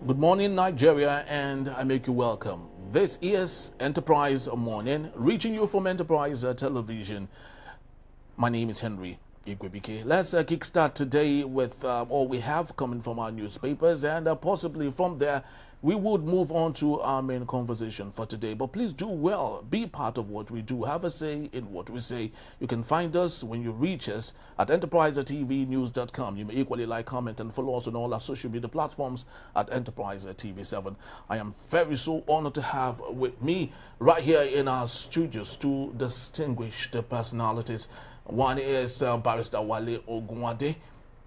Good morning, Nigeria, and I make you welcome. This is Enterprise Morning, reaching you from Enterprise Television. My name is Henry Igwebike. Let's kickstart today with all we have coming from our newspapers, and possibly from there we would move on to our main conversation for today. But please do well, be part of what we do, have a say in what we say. You can find us when you reach us at enterprisetvnews.com. You may equally like, comment, and follow us on all our social media platforms at Enterprise TV7. I am very so honored to have with me right here in our studios two distinguished personalities. One is Barrister Wale Ogunwade,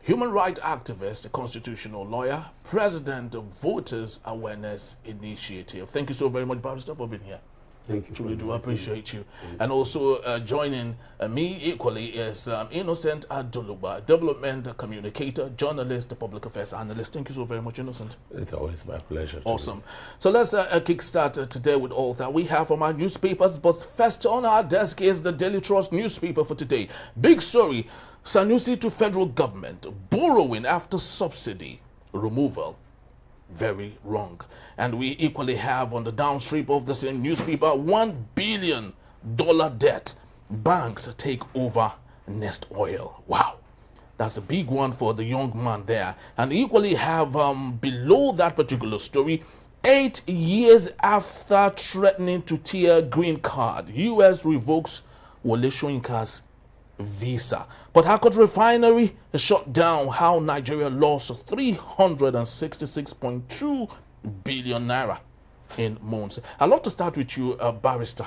human rights activist, constitutional lawyer, president of Voters Awareness Initiative. Thank you so very much, Barrister, for being here. Thank you. Truly do appreciate you. And also joining me equally is Innocent Aduluba, development communicator, journalist, public affairs analyst. Thank you so very much, Innocent. It's always my pleasure. Awesome. So let's kickstart today with all that we have from our newspapers. But first on our desk is the Daily Trust newspaper for today. Big story: Sanusi to federal government, borrowing after subsidy removal. Very wrong. And we equally have on the downstream of the same newspaper, $1 billion debt. Banks take over Nest Oil. Wow. That's a big one for the young man there. And equally have below that particular story, 8 years after threatening to tear green card, U.S. revokes Wole Soyinka's visa. Port Harcourt refinery shut down, how Nigeria lost 366.2 billion naira in months. I'd love to start with you, Barrister.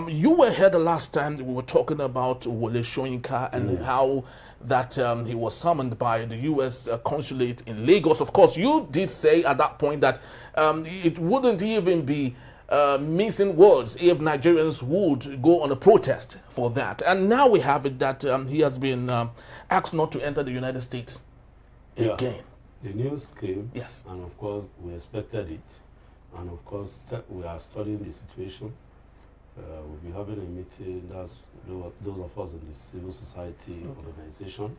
You were here the last time we were talking about Wole Soyinka and how that he was summoned by the U.S. consulate in Lagos. Of course, you did say at that point that it wouldn't even be missing words if Nigerians would go on a protest for that. And now we have it that he has been asked not to enter the United States again. The news came, yes, and of course we expected it, and of course we are studying the situation. We'll be having a meeting, that's those of us in the civil society organization,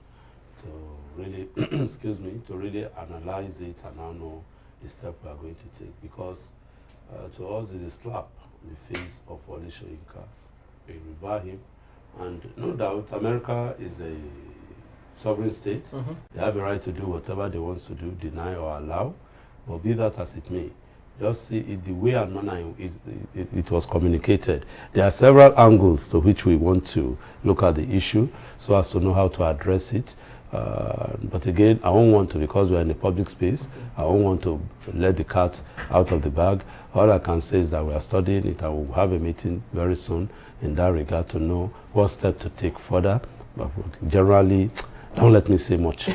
to really, excuse me, to really analyze it and now know the step we are going to take, because to us it's a slap on the face of Wole Soyinka. We revere him, and no doubt America is a sovereign state. They have a right to do whatever they want to do, deny or allow, but be that as it may, just see it, the way and manner it was communicated. There are several angles to which we want to look at the issue so as to know how to address it. But again, I don't want to, because we're in a public space, I don't want to let the cat out of the bag. All I can say is that we are studying it, and we'll have a meeting very soon in that regard to know what step to take further. But generally, don't let me say much.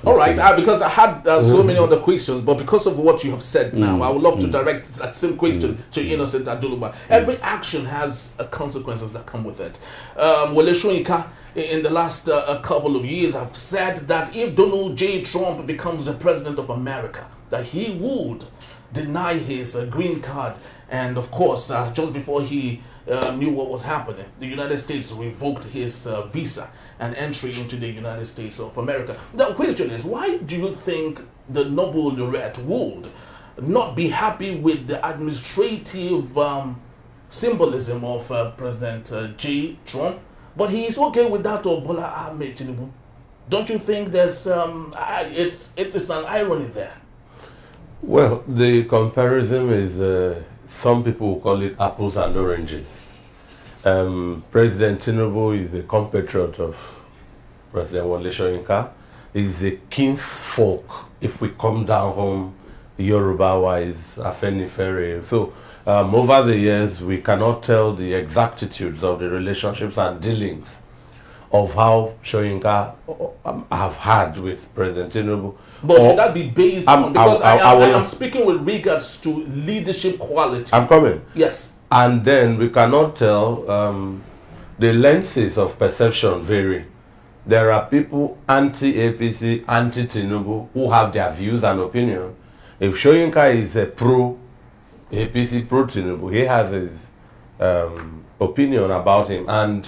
All right, because I had so many other questions, but because of what you have said now, I would love to direct that same question to Innocent Aduluba. Every action has consequences that come with it. Wole Soyinka, in the last couple of years, have said that if Donald J. Trump becomes the president of America, that he would deny his green card. And of course, just before he knew what was happening, the United States revoked his visa and entry into the United States of America. The question is, why do you think the Nobel laureate would not be happy with the administrative symbolism of President J. Trump, but he is okay with that of Bola Ahmed Tinubu? Don't you think there's it's an irony there? Well, the comparison is some people will call it apples and oranges. President Tinubu is a compatriot of President Wole Soyinka. He's a kinsfolk, if we come down home, Yoruba-wise, Afenifere. So over the years, we cannot tell the exactitudes of the relationships and dealings of how Soyinka have had with President Tinubu. But should that be based on, because I am speaking with regards to leadership quality. I'm coming. Yes. And then we cannot tell, the lenses of perception vary. There are people anti-APC, anti-Tinubu who have their views and opinion. If Soyinka is a pro-APC, pro-Tinubu, he has his opinion about him. And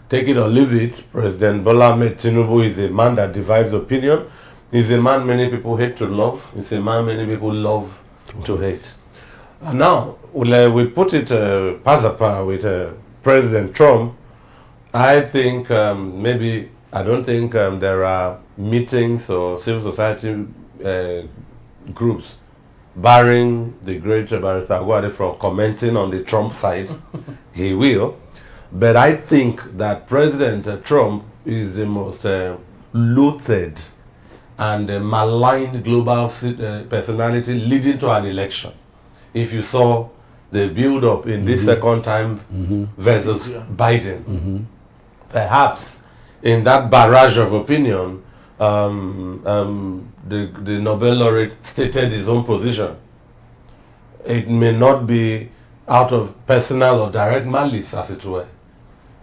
take it or leave it, President Bola Ahmed Tinubu is a man that divides opinion. He's a man many people hate to love. He's a man many people love to hate. And now, we put it pas a pas with President Trump. I think I don't think there are meetings or civil society groups, barring the great Barrister Aguade from commenting on the Trump side. He will. But I think that President Trump is the most loathed and maligned global personality leading to an election. If you saw the build-up in this second time versus Biden, perhaps in that barrage of opinion, the Nobel laureate stated his own position. It may not be out of personal or direct malice, as it were.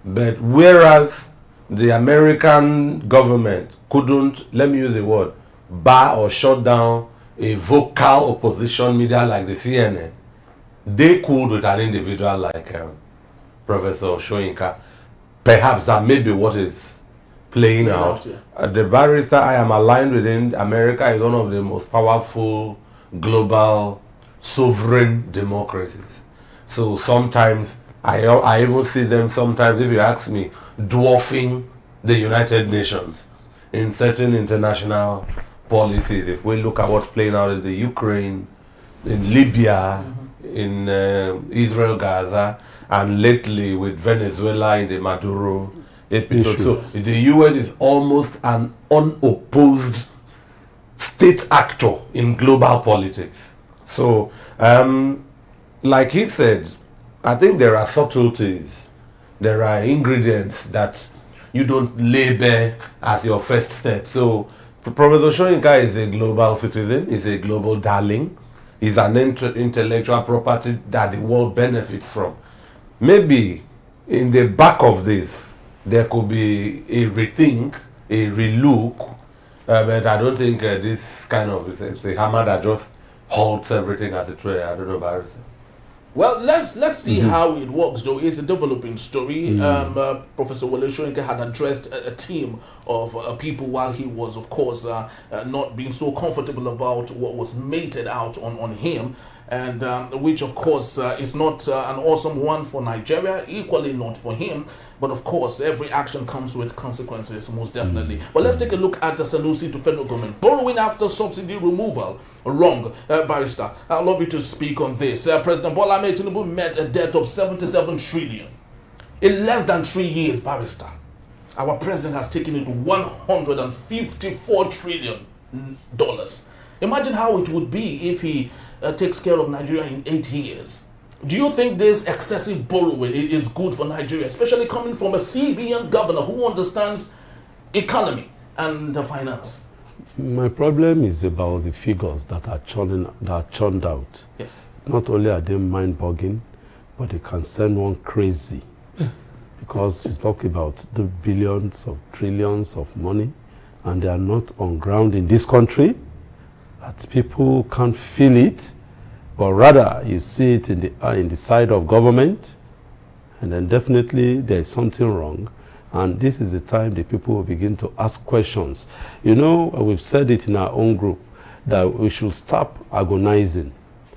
But whereas the American government couldn't, let me use the word, bar or shut down a vocal opposition media like the CNN, they could with an individual like Professor Shoyinka. Perhaps that may be what is playing out. The barrister I am aligned with in America is one of the most powerful global sovereign democracies. So sometimes I even see them sometimes, if you ask me, dwarfing the United Nations in certain international policies. If we look at what's playing out in the Ukraine, in Libya, in Israel, Gaza, and lately with Venezuela in the Maduro episode. So the US is almost an unopposed state actor in global politics. So, like he said, I think there are subtleties, there are ingredients that you don't lay bare as your first step. So, Professor Shoyinka is a global citizen, is a global darling, is an intellectual property that the world benefits from. Maybe in the back of this, there could be a rethink, a relook, but I don't think this kind of it's a hammer that just halts everything as it were. I don't know about it. Well, let's see how it works, though. It's a developing story. Professor Wole Soyinka had addressed a team of people while he was, of course, not being so comfortable about what was meted out on him, and which, of course, is not an awesome one for Nigeria, equally not for him. But, of course, every action comes with consequences, most definitely. But let's take a look at the Sanusi to federal government. Borrowing after subsidy removal. Wrong. Barrister, I'd love you to speak on this. President Bola Ahmed Tinubu met a debt of 77 trillion. In less than 3 years, Barrister, our president has taken it to $154 trillion. Imagine how it would be if he takes care of Nigeria in 8 years. Do you think this excessive borrowing is good for Nigeria, especially coming from a CBN governor who understands economy and finance? My problem is about the figures that are churned out. Yes. Not only are they mind-boggling, but they can send one crazy. Because you talk about the billions of trillions of money, and they are not on ground in this country, that people can't feel it, but rather you see it in the side of government, and then definitely there is something wrong. And this is the time the people will begin to ask questions. You know, we've said it in our own group, that we should stop agonizing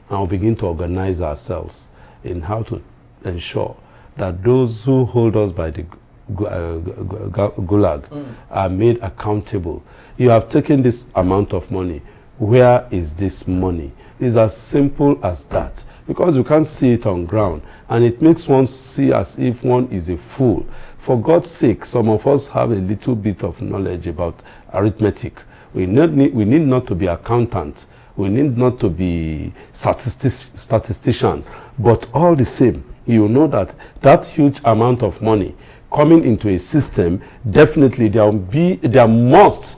and we'll begin to organize ourselves in how to ensure that those who hold us by the gulag are made accountable. You have taken this amount of money. Where is this money? It's as simple as that, because you can't see it on ground, and it makes one see as if one is a fool. For God's sake, some of us have a little bit of knowledge about arithmetic. We need not to be accountants. We need not to be statisticians. But all the same, you know that that huge amount of money coming into a system, definitely there must,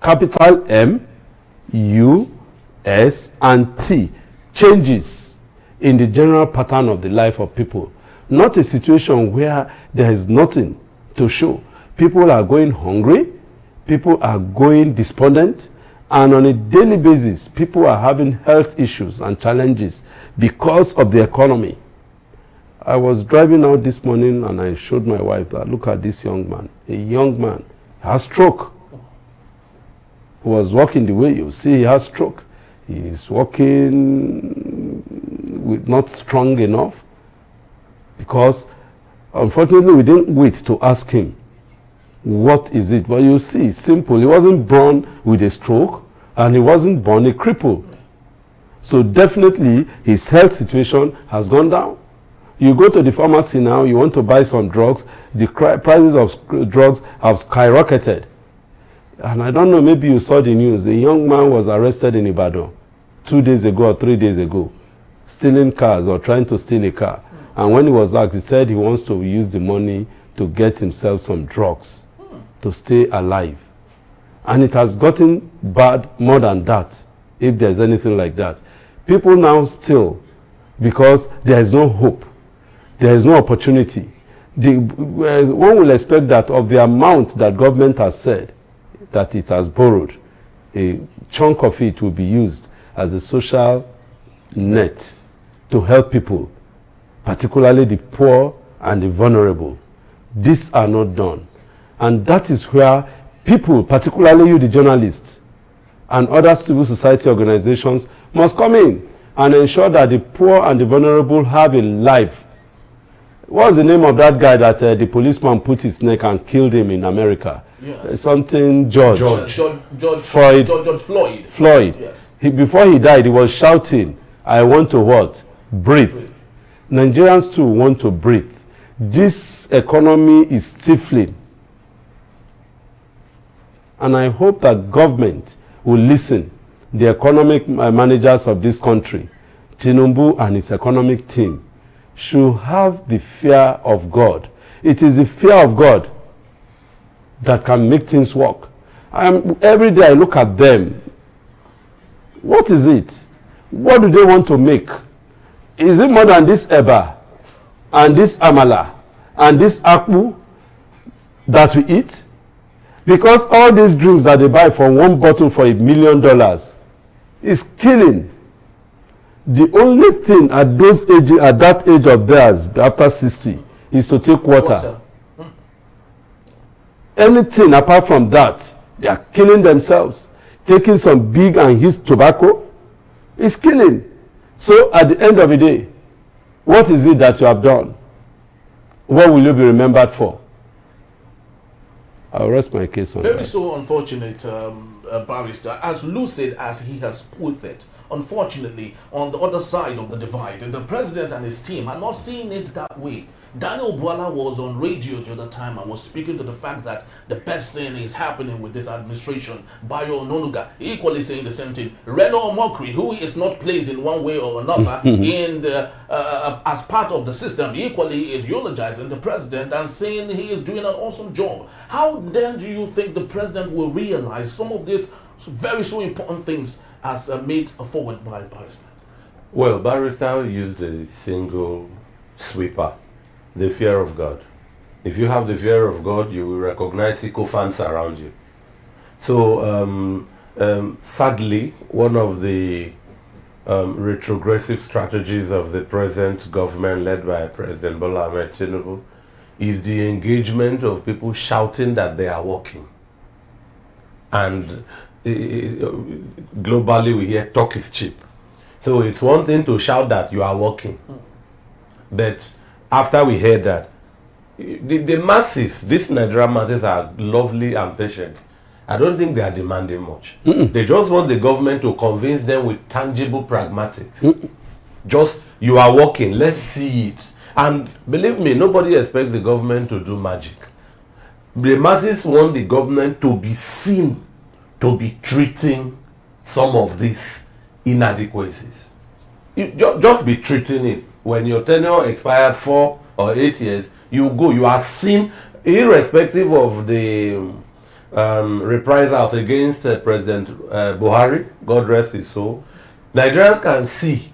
capital M, U, S, and T, changes in the general pattern of the life of people. Not a situation where there is nothing to show. People are going hungry, people are going despondent, and on a daily basis, people are having health issues and challenges because of the economy. I was driving out this morning and I showed my wife that, look at this young man. A young man has stroke. was walking the way you see he has stroke. He's walking with not strong enough, because unfortunately we didn't wait to ask him what is it. But you see, it's simple. He wasn't born with a stroke and he wasn't born a cripple. So definitely his health situation has gone down. You go to the pharmacy now, you want to buy some drugs, the prices of drugs have skyrocketed. And I don't know, maybe you saw the news. A young man was arrested in Ribadu 2 days ago or 3 days ago, stealing cars or trying to steal a car. And when he was asked, he said he wants to use the money to get himself some drugs to stay alive. And it has gotten bad more than that, if there's anything like that. People now still, because there is no hope, there is no opportunity. One will expect that of the amount that government has said that it has borrowed, a chunk of it will be used as a social net to help people, particularly the poor and the vulnerable. These are not done. And that is where people, particularly you, the journalists, and other civil society organizations must come in and ensure that the poor and the vulnerable have a life. What's the name of that guy that the policeman put his neck and killed him in America? Yes. Something George Floyd. Floyd. Yes. Before he died, he was shouting, I want to what? Breathe. Nigerians too want to breathe. This economy is stifling. And I hope that government will listen. The economic managers of this country, Tinubu and his economic team, should have the fear of God. It is the fear of God that can make things work. Every day I look at them. What is it? What do they want to make? Is it more than this eba and this amala and this akpu that we eat? Because all these drinks that they buy for one bottle for $1 million is killing. The only thing at that age of theirs, after 60, is to take water. Anything apart from that, they are killing themselves. Taking some big and huge tobacco is killing. So at the end of the day, what is it that you have done? What will you be remembered for? I'll rest my case on Very that. so unfortunate, barrister, as lucid as he has put it. Unfortunately, on the other side of the divide, the president and his team are not seeing it that way. Daniel Bwala was on radio the other time and was speaking to the fact that the best thing is happening with this administration. Bayo Ononuga equally saying the same thing. Reno Omokri, who is not placed in one way or another in the as part of the system, equally is eulogizing the president and saying he is doing an awesome job. How then do you think the president will realize some of these very so important things as made forward by Barrister? Well, Barrister used a single sweeper. The fear of God. If you have the fear of God, you will recognize sycophants around you. So, sadly, one of the retrogressive strategies of the present government led by President Bola Ahmed Tinubu is the engagement of people shouting that they are working. And globally, we hear talk is cheap. So it's one thing to shout that you are working, but after we heard that, the masses, these Nigerian masses are lovely and patient. I don't think they are demanding much. They just want the government to convince them with tangible pragmatics. Just, you are working, let's see it. And believe me, nobody expects the government to do magic. The masses want the government to be seen to be treating some of these inadequacies. You just be treating it. When your tenure expires 4 or 8 years, you go. You are seen, irrespective of the reprisals against President Buhari, God rest his soul. Nigerians can see,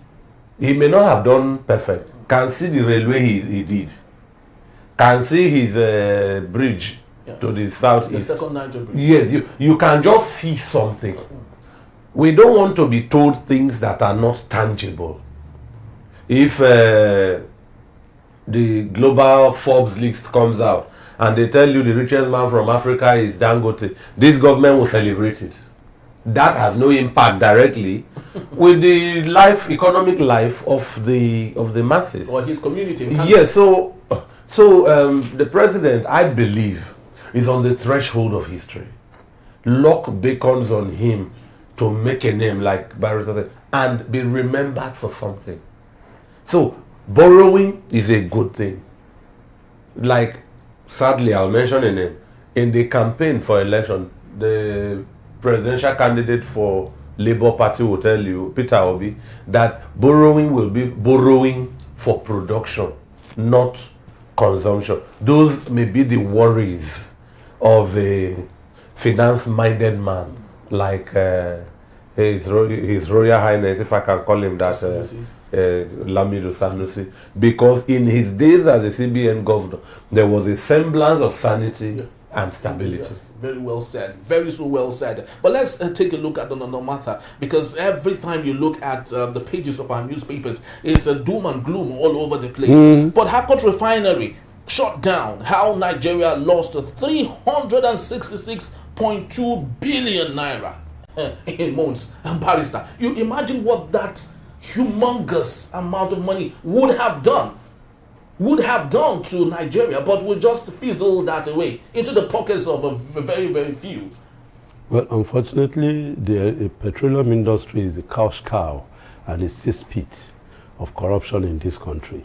he may not have done perfect, can see the railway he did, can see his bridge to the southeast. The second Niger bridge. Yes, you can just see something. We don't want to be told things that are not tangible. If the global Forbes list comes out and they tell you the richest man from Africa is Dangote, this government will celebrate it. that has no impact directly with the economic life of the masses or his community. Yes. So the president, I believe, is on the threshold of history. Luck beckons on him to make a name, like Barrister said, and be remembered for something. So borrowing is a good thing. Like, sadly, I'll mention a name. In the campaign for election, the presidential candidate for Labour Party will tell you, Peter Obi, that borrowing will be borrowing for production, not consumption. Those may be the worries of a finance-minded man like His Royal Highness, if I can call him that, Lamido Sanusi. Because in his days as a CBN governor, there was a semblance of sanity and stability. Yes, very well said. Very so well said. But let's take a look at another matter, because every time you look at the pages of our newspapers, it's doom and gloom all over the place. But Harcourt Refinery shut down. How Nigeria lost 366.2 billion naira in months. Barrister, you imagine what that humongous amount of money would have done to Nigeria, but we just fizzle that away into the pockets of a very, very few. Well, unfortunately, the petroleum industry is a cash cow and a cesspit of corruption in this country.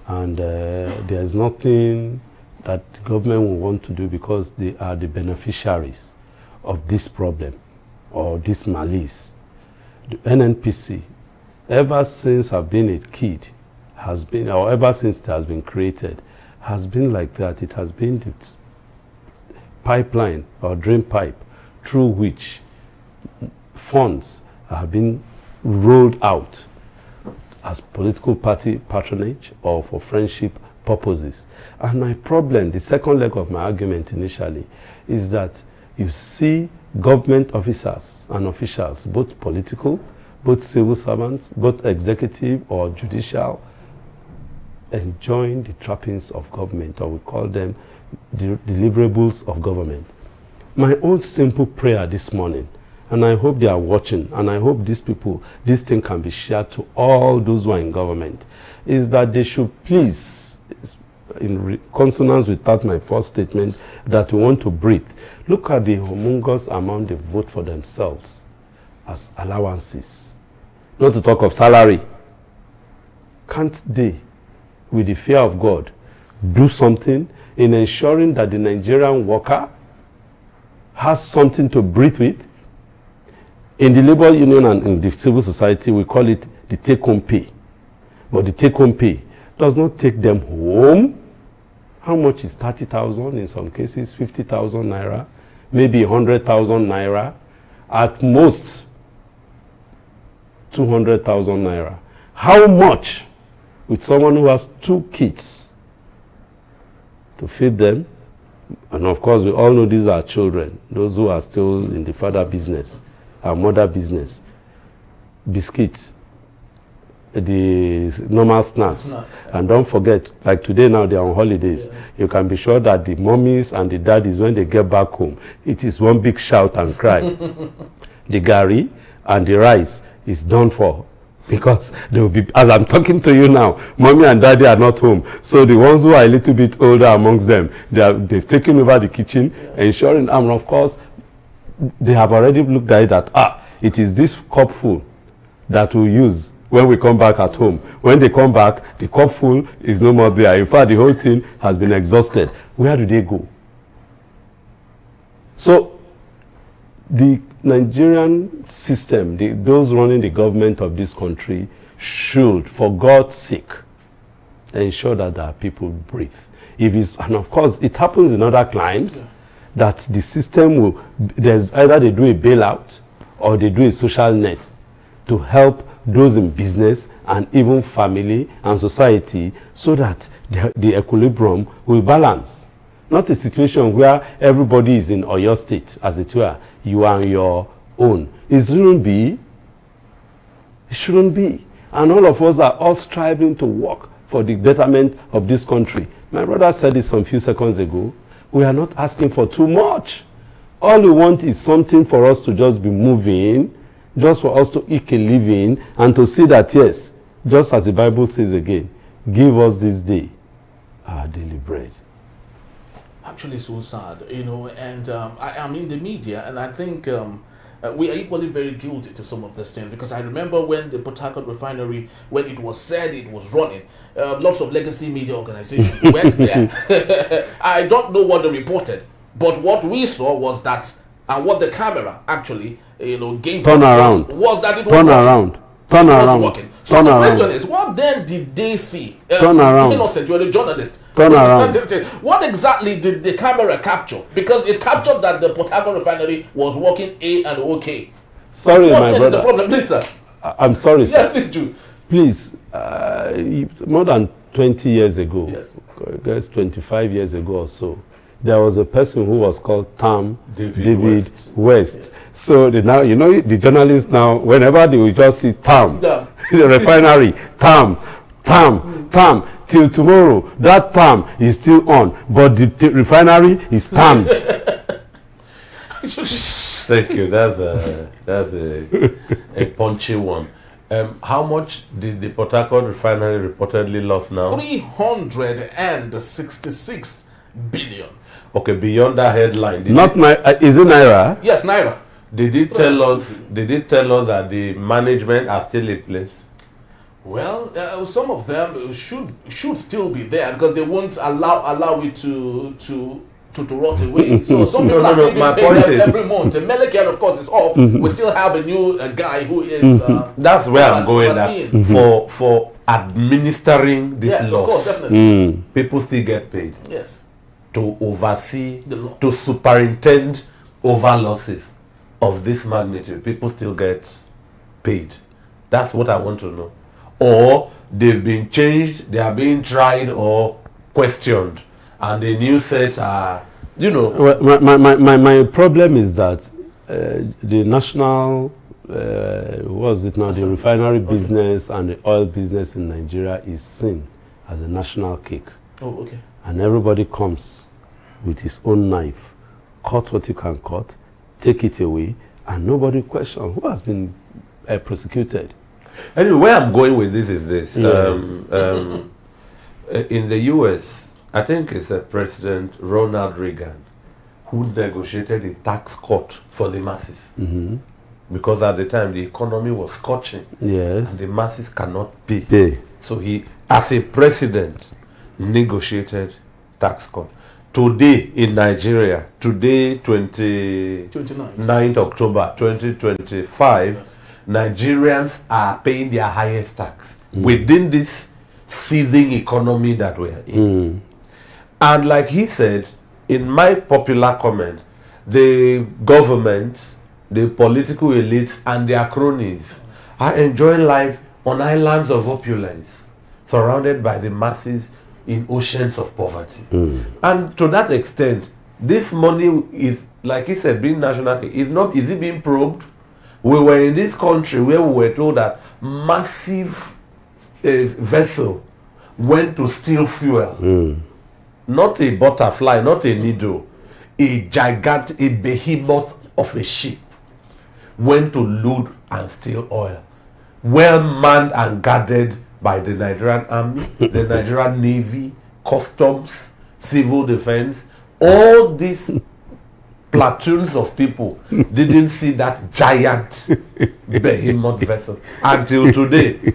And there is nothing that the government will want to do, because they are the beneficiaries of this problem or this malice. The NNPC, ever since I've been a kid, has been, or ever since it has been created, has been like that. It has been the pipeline or drain pipe through which funds have been rolled out as political party patronage or for friendship purposes. And my problem, the second leg of my argument initially, is that you see government officers and officials, both political, both civil servants, both executive or judicial, enjoying the trappings of government, or we call them the deliverables of government. My own simple prayer this morning, and I hope they are watching, and I hope these people, this thing can be shared to all those who are in government, is that they should please, in consonance with that my first statement, that we want to breathe. Look at the humongous amount they vote for themselves as allowances. Not to talk of salary. Can't they, with the fear of God, do something in ensuring that the Nigerian worker has something to breathe with? In the labor union and in the civil society, we call it the take-home pay. But the take-home pay does not take them home. How much is 30,000? In some cases, 50,000 naira, maybe 100,000 naira, at most 200,000 naira. How much with someone who has 2 kids to feed them? And of course, we all know these are children, those who are still in the father business, our mother business. Biscuits, the normal snacks. And don't forget, like today now they are on holidays. You can be sure that the mommies and the daddies, when they get back home, it is one big shout and cry. The gari and the rice is done for, because they will be, as I'm talking to you now, mommy and daddy are not home. So the ones who are a little bit older amongst them, they've taken over the kitchen, ensuring, and of course, they have already looked at it that, it is this cup full that we'll use when we come back at home. When they come back, the cup full is no more there. In fact, the whole thing has been exhausted. Where do they go? So the Nigerian system, those running the government of this country, should, for God's sake, ensure that our people breathe. And of course, it happens in other climes that the system will, there's either they do a bailout or they do a social net to help those in business and even family and society, so that the equilibrium will balance. Not a situation where everybody is in Oyo State, as it were, you are on your own. It shouldn't be. It shouldn't be. And all of us are all striving to work for the betterment of this country. My brother said it some few seconds ago. We are not asking for too much. All we want is something for us to just be moving, just for us to eke a living, and to see that, yes, just as the Bible says again, give us this day our daily bread. Actually, so sad, you know, and I'm in the media, and I think we are equally very guilty to some of these things, because I remember when the Port Harcourt refinery, when it was said it was running, lots of legacy media organizations went there. I don't know what they reported, but what we saw was that, and what the camera actually, you know, gave us was that it was working. Turn around. Working. So the question is, what then did they see? Turn around. Innocent, you're a journalist. Turn around. What exactly did the camera capture? Because it captured that the Port Harcourt refinery was working A and OK. Sorry, what my then brother. Is the problem, please, sir? I'm sorry, sir. Yeah, please do. Please, more than 20 years ago, yes, I guess 25 years ago or so, there was a person who was called David West. Yes. So now, you know, the journalists now, whenever they will just see the refinery, till tomorrow, that is still on, but the refinery is tammed. Thank you. That's a punchy one. How much did the Port Harcourt refinery reportedly lost now? 366 billion. Okay, beyond that headline. Is it Naira? Yes, Naira. Did it tell us that the management are still in place? Well, some of them should still be there, because they won't allow it to rot away. So some people are still being paid every month. And Medicare, of course, is off. We still have a new guy who is. That's where I'm going. For administering this yes, law, of course, definitely. People still get paid. Yes. To oversee, to superintend over losses of this magnitude, people still get paid. That's what I want to know. Or they've been changed, they are being tried or questioned, and the new set are, you know. Well, my problem is that the national, the refinery business and the oil business in Nigeria is seen as a national cake. Oh, okay. And everybody comes with his own knife, cut what you can cut, take it away, and nobody questions who has been prosecuted. Anyway, where I'm going with this is this. Yes. In the US, I think it's President Ronald Reagan who negotiated a tax cut for the masses. Mm-hmm. Because at the time, the economy was scorching. Yes. And the masses cannot pay. So he, as a president, negotiated tax cut. Today in Nigeria, 29th October 2025, yes, Nigerians are paying their highest tax within this seething economy that we are in. And like he said, in my popular comment, the government, the political elites, and their cronies are enjoying life on islands of opulence, surrounded by the masses in oceans of poverty. And to that extent, this money is, like he said, being national, is it being probed? We were in this country where we were told that massive vessel went to steal fuel. Not a butterfly, not a needle, a behemoth of a ship went to load and steal oil. Well manned and guarded by the Nigerian Army, the Nigerian Navy, Customs, Civil Defense. All these platoons of people didn't see that giant behemoth vessel until today.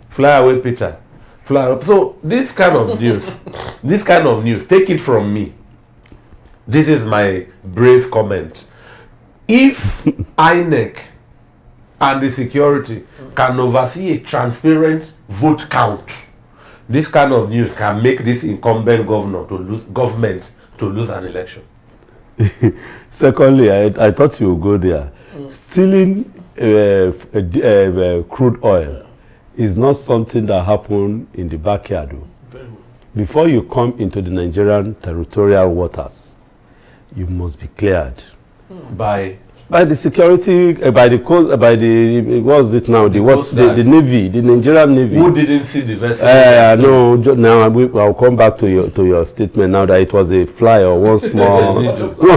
Fly away, Peter. Fly up. So this kind of news, take it from me. This is my brave comment. If INEC and the security can oversee a transparent vote count, this kind of news can make this incumbent government to lose an election. Secondly, I thought you would go there. Stealing crude oil is not something that happened in the backyard. Before you come into the Nigerian territorial waters, you must be cleared by by the security, by the coast, by the what is it now? The Navy, the Nigerian Navy. Who didn't see the vessel? No. Now I'll come back to your statement now that it was a fly or one small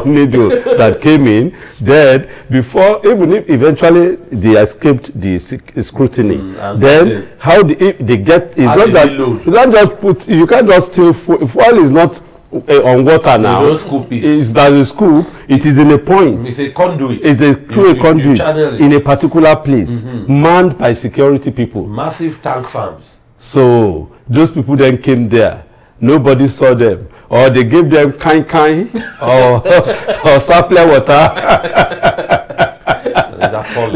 needle that came in. Then before, even if eventually they escaped the scrutiny, then how they get? It's not that you can't just put. You can't just steal fuel. Fuel is not on water now. It's that a scoop. It is in a point. It's a conduit. It's a conduit in a particular place, manned by security people. Massive tank farms. So those people then came there. Nobody saw them, or they gave them kind or supply water.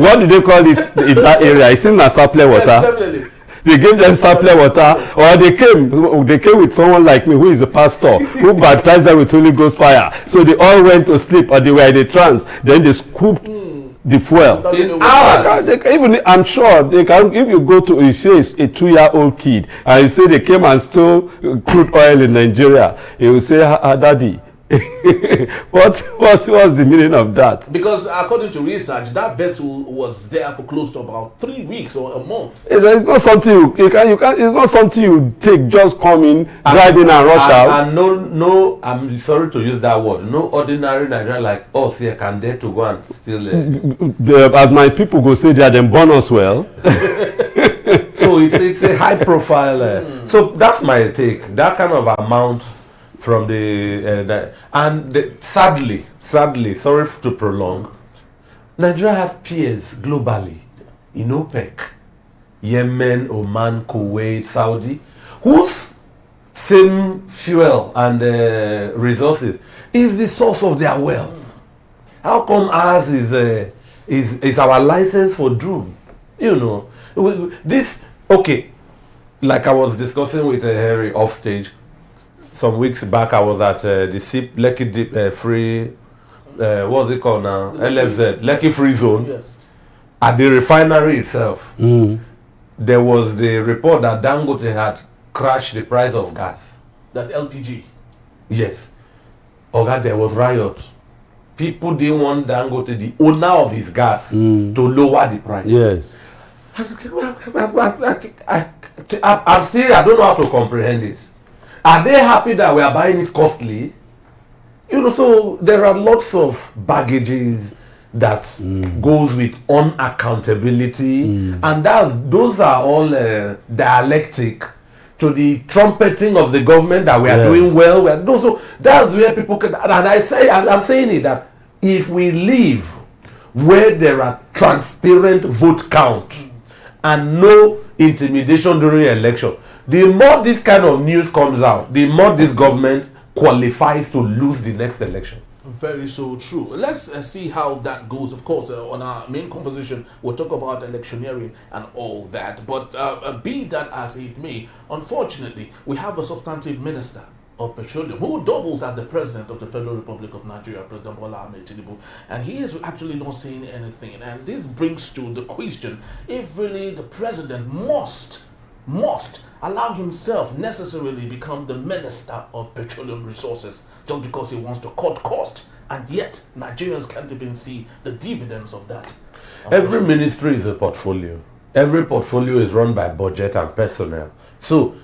What do they call it in that area? It's in a supply water. Definitely. They gave them supply water, or they came with someone like me who is a pastor who baptized them with Holy Ghost fire. So they all went to sleep, or they were in a trance. Then they scooped the fuel. In hours. Even I'm sure they can. If you go to, you say it's a 2-year-old kid, and you say they came and stole crude oil in Nigeria, he will say, Daddy. What's the meaning of that? Because according to research, that vessel was there for close to about 3 weeks or a month. It's not something you can. It's not something you take, just come in, drive in and rush out. And no, I'm sorry to use that word. No ordinary Nigerian like us here can dare to go and steal. As my people go say, they are them born us well. So it's a high profile. So that's my take. That kind of amount. From sadly, sorry to prolong, Nigeria has peers globally in OPEC, Yemen, Oman, Kuwait, Saudi, whose same fuel and resources is the source of their wealth. How come ours is our license for doom? You know, this like I was discussing with Harry off stage. Some weeks back, I was at the Lekki Deep Free, what's it called now? LFZ, Lekki Free Zone. Yes. At the refinery itself, there was the report that Dangote had crashed the price of gas. That's LPG. Yes. There was riot. People didn't want Dangote, the owner of his gas, to lower the price. Yes. I don't know how to comprehend it. Are they happy that we are buying it costly? You know, so there are lots of baggages that goes with unaccountability, and those are all dialectic to the trumpeting of the government that we are doing well. So that's where people can, and I'm saying it, that if we live where there are transparent vote count and no intimidation during election, the more this kind of news comes out, the more this government qualifies to lose the next election. Very so true. Let's see how that goes. Of course, on our main conversation, we'll talk about electioneering and all that. But be that as it may, unfortunately, we have a substantive minister of petroleum who doubles as the president of the Federal Republic of Nigeria, President Mallam, and he is actually not saying anything. And this brings to the question if really the president must allow himself necessarily become the minister of petroleum resources just because he wants to cut cost, and yet Nigerians can't even see the dividends of that. Every ministry is a portfolio. Every portfolio is run by budget and personnel. So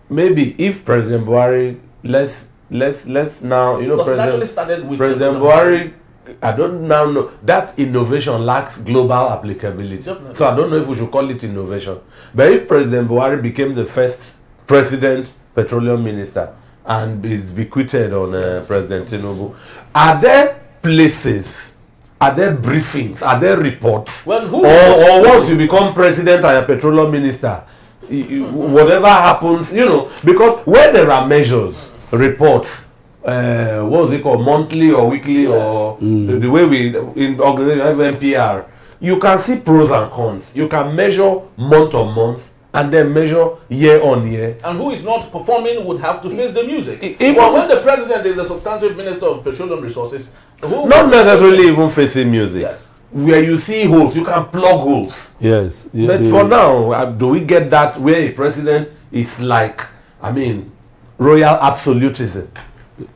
maybe if President Buhari, let's now, you know, President Buhari, I don't now know, that innovation lacks global applicability. Definitely. So I don't know if we should call it innovation. But if President Buhari became the first president petroleum minister and is bequeathed on President Tinubu, are there places, are there briefings, are there reports, or once you become president and a petroleum minister, whatever happens, you know, because where there are measures, reports, what was it called, monthly or weekly, or the way we in organization have NPR, you can see pros and cons. You can measure month on month and then measure year on year. And who is not performing would have to face the music. Well, when the president is the substantive minister of petroleum resources, not necessarily even facing music. Yes. Where you see holes, you can plug holes. Yes. But for now, do we get that where a president is like, I mean, royal absolutism?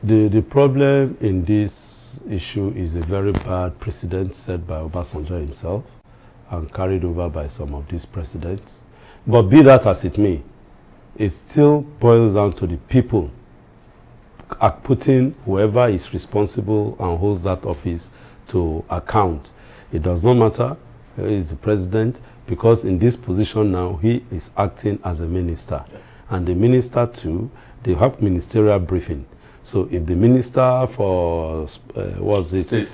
The problem in this this issue is a very bad precedent set by Obasanjo himself and carried over by some of these presidents. But be that as it may, it still boils down to the people putting whoever is responsible and holds that office to account. It does not matter who is the president, because in this position now, he is acting as a minister. Yeah. And the minister too, they have ministerial briefing. So if the minister for, state.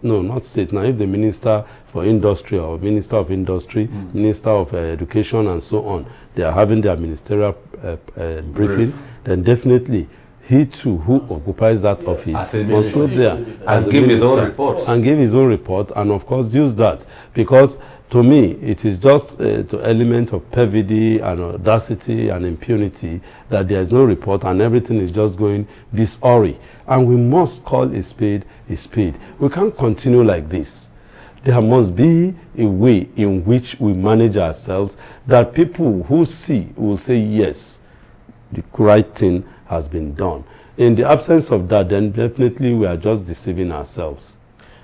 No, not state, now if the minister for industry or minister of industry, minister of education and so on, they are having their ministerial briefing, then definitely he too, who occupies that office, must go there and give his own report. And give his own report, and of course use that. Because to me, it is just the element of perfidy and audacity and impunity that there is no report and everything is just going disorderly. And we must call a spade a spade. We can't continue like this. There must be a way in which we manage ourselves that people who see will say, yes, the right thing has been done. In the absence of that, then definitely we are just deceiving ourselves.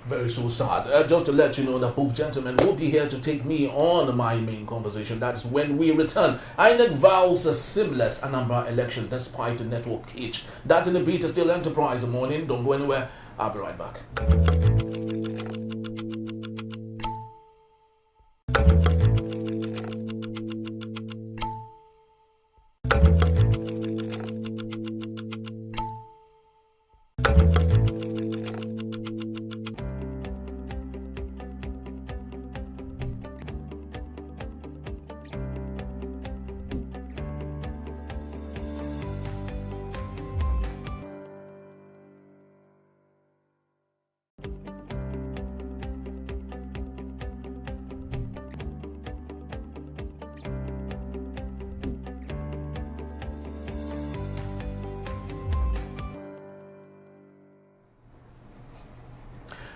Very so sad. Just to let you know that both gentlemen will be here to take me on my main conversation. That's when we return. INEC vows a seamless Anambra election despite the network hitch. That in the beat is still Enterprise Morning. Don't go anywhere. I'll be right back.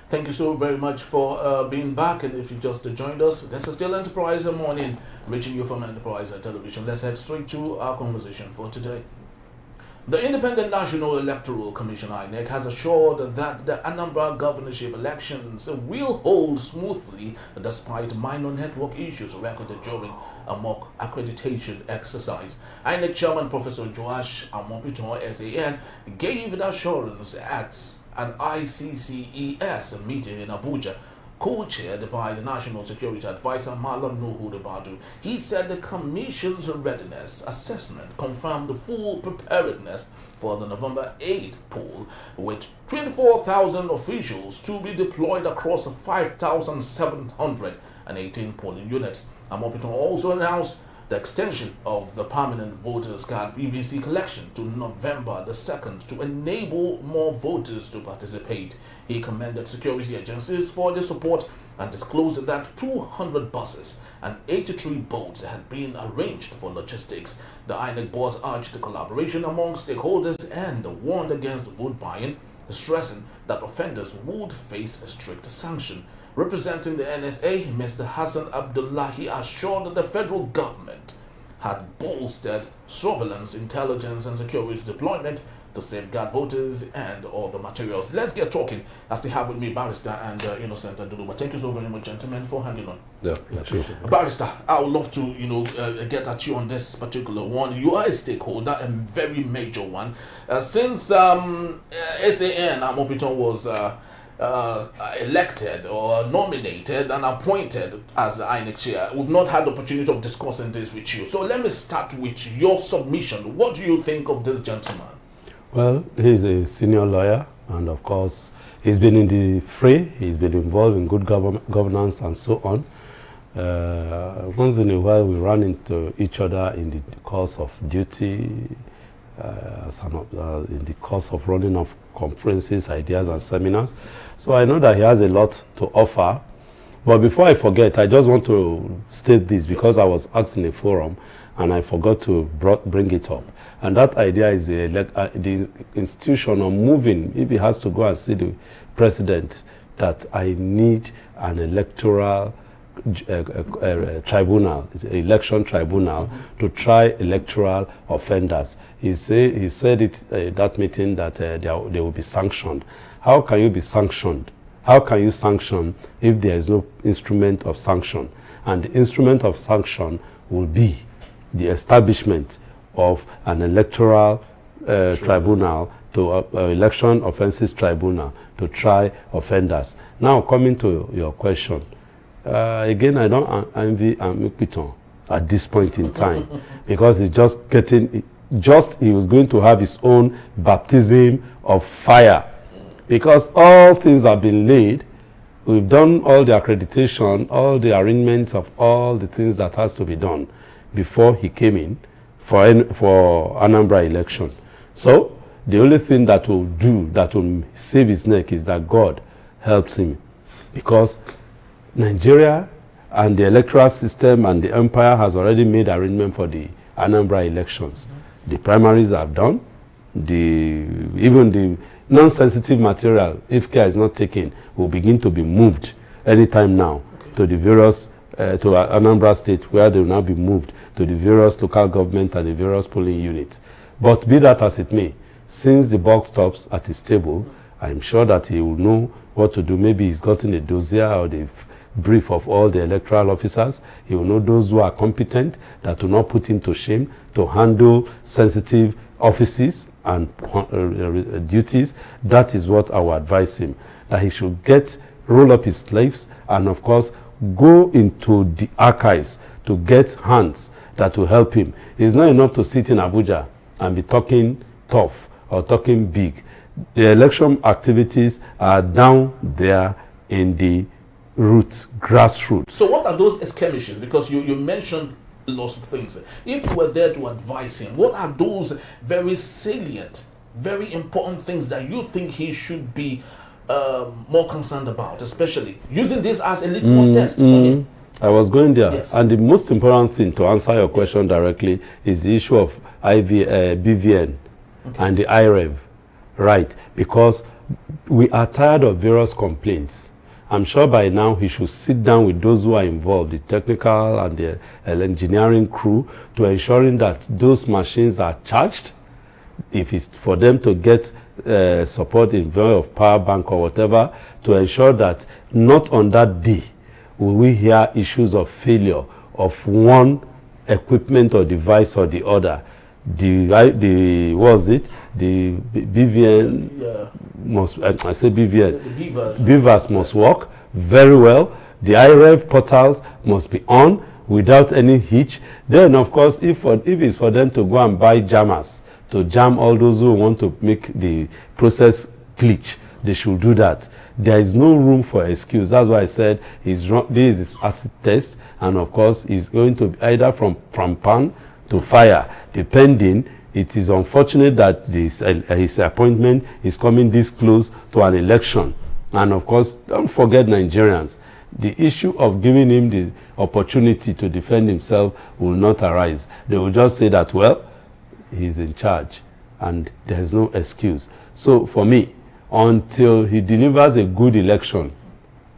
Thank you so very much for being back. And if you just joined us, this is still Enterprise Morning, reaching you from Enterprise Television. Let's head straight to our conversation for today. The Independent National Electoral Commission, INEC, has assured that the Anambra governorship elections will hold smoothly despite minor network issues recorded during a mock accreditation exercise. INEC Chairman Prof. Joash Amupitan, SAN, gave the assurance at an ICCES meeting in Abuja, co-chaired by the National Security Advisor Mallam Nuhu Ribadu. He said the Commission's readiness assessment confirmed the full preparedness for the November 8th poll, with 24,000 officials to be deployed across 5,718 polling units. Amupitan also announced the extension of the permanent voters card PVC collection to November the 2nd to enable more voters to participate. He commended security agencies for their support and disclosed that 200 buses and 83 boats had been arranged for logistics. The INEC boss urged collaboration among stakeholders and warned against vote buying, stressing that offenders would face a strict sanction. Representing the NSA, Mr. Hassan Abdullahi assured that the federal government had bolstered surveillance, intelligence, and security deployment to safeguard voters and all the materials. Let's get talking. I still have with me Barrister and Innocent Aduluba. Thank you so very much, gentlemen, for hanging on. Yeah, sure. Barrister, I would love to, get at you on this particular one. You are a stakeholder, a very major one. Since SAN Amupitan was elected or nominated and appointed as the INEC chair, we've not had the opportunity of discussing this with you. So let me start with your submission. What do you think of this gentleman? Well, he's a senior lawyer, and of course, he's been in the fray. He's been involved in good governance and so on. Once in a while, we run into each other in the course of duty, in the course of running of conferences, ideas, and seminars. So I know that he has a lot to offer. But before I forget, I just want to state this because I was asked in a forum and I forgot to bring it up. And that idea is the institution of moving, if he has to go and see the president, that I need an electoral tribunal, election tribunal, to try electoral offenders. He said it at that meeting that they will be sanctioned. how can you be sanctioned? How can you sanction if there is no instrument of sanction? And the instrument of sanction will be the establishment of an electoral tribunal, to election offences tribunal, to try offenders. Now, coming to your question, again, I don't envy Amupitan at this point in time, because he's just getting, he was going to have his own baptism of fire, because all things have been laid. We've done all the accreditation, all the arrangements of all the things that has to be done before he came in for Anambra election. So the only thing that will do, that will save his neck, is that God helps him, because Nigeria and the electoral system and the empire has already made arrangement for the Anambra elections. The primaries are done. Even the non-sensitive material, if care is not taken, will begin to be moved anytime now to the various, to Anambra State, where they will now be moved to the various local government and the various polling units. But be that as it may, since the buck stops at his table, I'm sure that he will know what to do. Maybe he's gotten a dossier or the brief of all the electoral officers. He will know those who are competent, that will not put him to shame, to handle sensitive offices and duties. That is what I will advise him, that he should roll up his sleeves and, of course, go into the archives to get hands that will help him. It's not enough to sit in Abuja and be talking tough or talking big. The election activities are down there in the grassroots. So what are those skirmishes? Because you mentioned lots of things. If you were there to advise him, what are those very salient, very important things that you think he should be more concerned about, especially using this as a litmus test for him? I was going there. Yes. And the most important thing, to answer your question directly, is the issue of BVN and the IREV. Right, because we are tired of various complaints. I'm sure by now he should sit down with those who are involved, the technical and the engineering crew, to ensuring that those machines are charged. If it's for them to get support in way of power bank or whatever, to ensure that not on that day will we hear issues of failure of one equipment or device or the other. The BVN must, I say BVN, the beavers must work very well. The IREV portals must be on without any hitch. Then, of course, if it's for them to go and buy jammers to jam all those who want to make the process glitch, they should do that. There is no room for excuse. That's why I said this is acid test, and of course, it's going to be either from pan to fire, depending. It is unfortunate that his appointment is coming this close to an election. And of course, don't forget Nigerians. The issue of giving him the opportunity to defend himself will not arise. They will just say that, well, he's in charge and there's no excuse. So for me, until he delivers a good election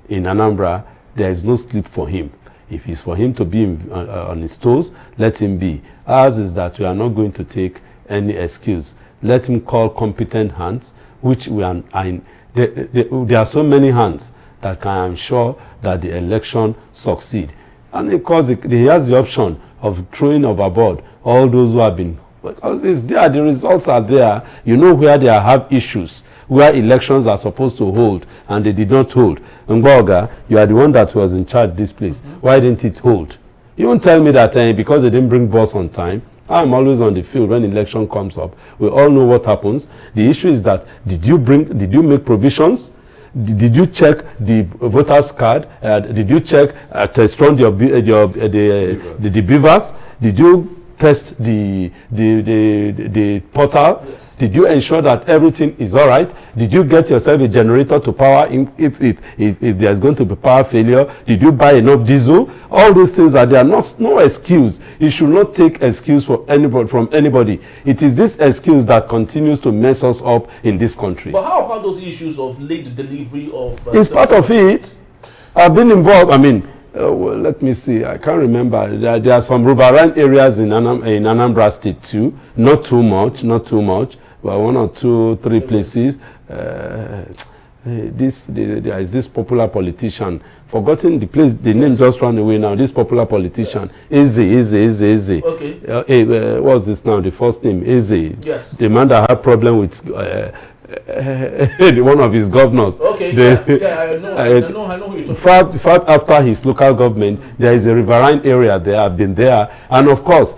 in Anambra, there is no sleep for him. If it's for him to be on his toes, let him be. Ours is that we are not going to take any excuse. Let him call competent hands, which we are there are so many hands that can ensure that the election succeed. And of course, he has the option of throwing overboard all those who have been, because it's there, the results are there. You know where they have issues, where elections are supposed to hold and they did not hold. Ngoga, you are the one that was in charge of this place. Why didn't it hold? You won't tell me that because they didn't bring bus on time. I'm always on the field when election comes up. We all know what happens. The issue is that did you make provisions? Did you check the voter's card? Did you check test run the beavers? Did you test the portal? Yes. Did you ensure that everything is all right? Did you get yourself a generator to power if there's going to be power failure? Did you buy enough diesel? All these things are there. No excuse. You should not take excuse from anybody. It is this excuse that continues to mess us up in this country. But how about those issues of late delivery of... it's part of it. I've been involved. I mean, well, let me see. I can't remember. There are some riverine areas in Anambra State too. Not too much, but 1 or 2, 3 places. there is this popular politician, forgotten the place, the name just ran away now, this popular politician, Eze. Okay. What's this now, the first name, Eze. Yes. The man that had problem with one of his governors. Okay, I know who you're talking about. After his local government, there is a riverine area there. I've been there, and of course,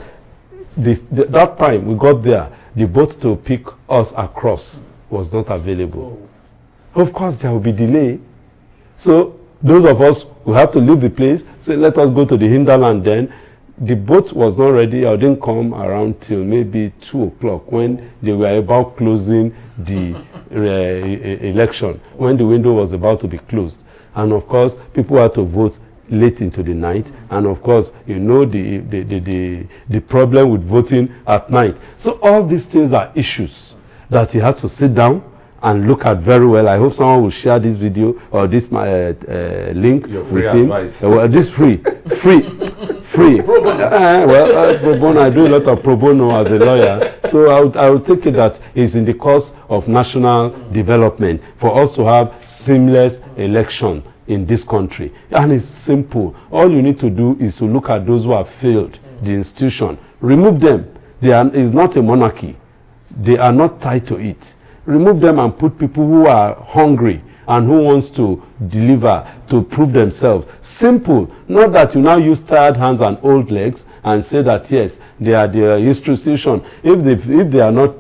that time we got there, the boat to pick us across was not available. Oh. Of course, there will be delay. So those of us who have to leave the place, say, let us go to the hinterland then. The boat was not ready or didn't come around till maybe 2 o'clock when they were about closing the election, when the window was about to be closed. And of course, people had to vote late into the night. And of course, you know the problem with voting at night. So all these things are issues that he had to sit down and look at very well. I hope someone will share this video or this link with him. This free. Pro bono. Pro bono. I do a lot of pro bono as a lawyer, so I would take it that it's in the course of national development for us to have seamless election in this country, and it's simple. All you need to do is to look at those who have failed the institution, remove them. It's not a monarchy. They are not tied to it. Remove them and put people who are hungry and who wants to deliver, to prove themselves. Simple. Not that you now use tired hands and old legs and say that yes, they are the institution. If they are not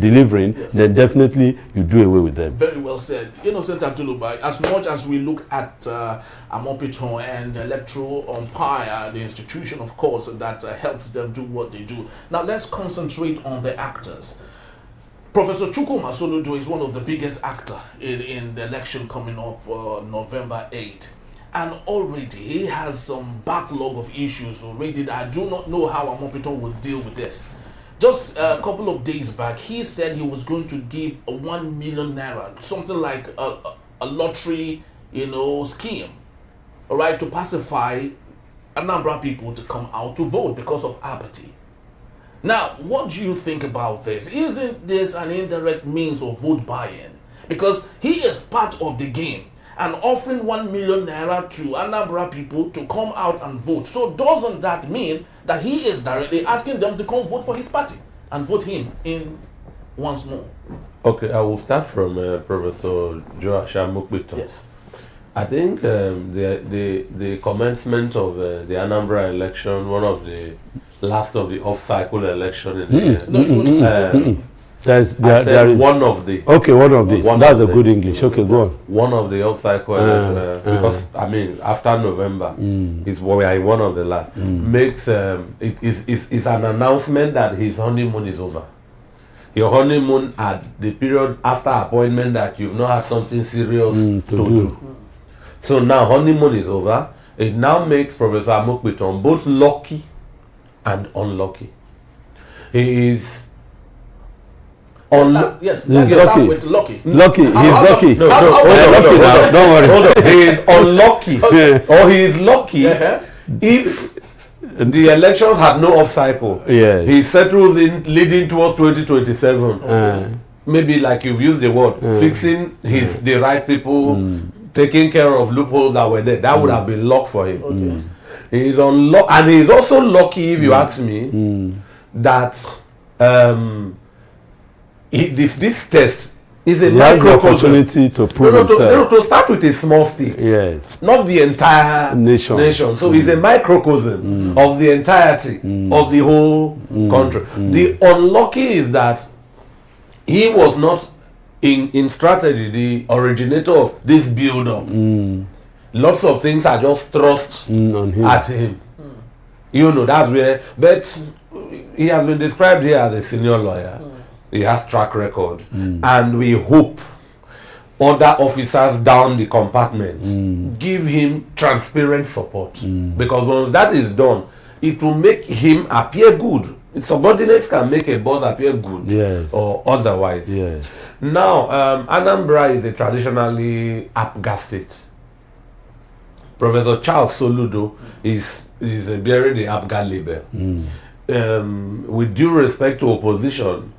delivering, yes, then definitely you do away with them. Very well said. Innocent Abdullahi, as much as we look at Amupitan and the electoral umpire, the institution, of course, that helps them do what they do. Now let's concentrate on the actors. Professor Chukwuma Soludo is one of the biggest actors in the election coming up November 8th. And already he has some backlog of issues already that I do not know how Amupitan will deal with this. Just a couple of days back, he said he was going to give a 1 million naira, something like a lottery, scheme, all right, to pacify Anambra people to come out to vote because of apathy. Now, what do you think about this? Isn't this an indirect means of vote buying? Because he is part of the game and offering 1 million naira to Anambra people to come out and vote. So doesn't that mean that he is directly asking them to come vote for his party and vote him in once more? Okay, I will start from Professor Joash Amupitan. Yes. I think the commencement of the Anambra election, one of the last of the off-cycle election in the there is one of the. Okay, one of the. That's a good English. Okay, go on. One of the off-cycle election, because I mean, after November, is where we are in one of the last. Makes it's an announcement that his honeymoon is over. Your honeymoon at the period after appointment that you've not had something serious to do. So now honeymoon is over. It now makes Professor Amupitan both lucky and unlucky. He is let's start with lucky. Lucky. He's lucky. No, hold on. Don't worry. Hold on. He is unlucky, or he is lucky if the elections had no off cycle. Yes. He settles in leading towards 2027. Maybe like you've used the word, fixing the right people, taking care of loopholes that were there. That would have been luck for him. Okay. He is unlucky, and he is also lucky, if you ask me, that this test is a microcosm. To prove himself. To start with a small state. Yes. Not the entire nation. So it's a microcosm of the entirety of the whole country. The unlucky is that he was not in strategy the originator of this build-up. Lots of things are just thrust at him. That's where. But he has been described here as a senior lawyer. He has track record. And we hope other officers down the compartment give him transparent support. Because once that is done, it will make him appear good. Subordinates can make a boss appear good, yes, or otherwise. Yes. Now, Anambra is a traditionally APGA state. Professor Charles Soludo is bearing the APGA label. With due respect to opposition,